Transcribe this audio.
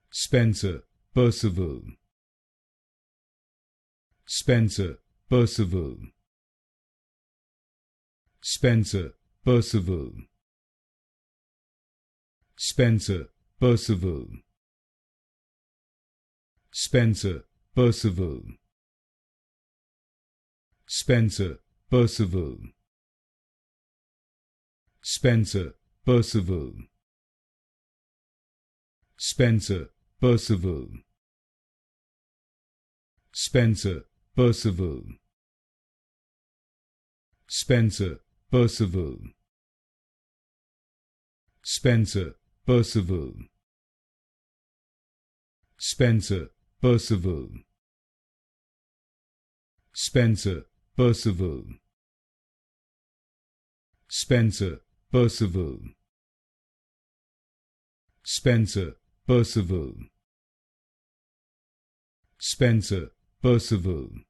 Spencer, Perceval. Spencer, Perceval. Spencer, Perceval. Spencer, Perceval. Spencer, Perceval. Spencer, Perceval. Spencer, Perceval. Spencer, Perceval. Spencer, Perceval. Spencer, Perceval. Spencer, Perceval. Spencer, Perceval. Spencer, Perceval. Spencer, Perceval. Spencer, Perceval. Spencer, Perceval.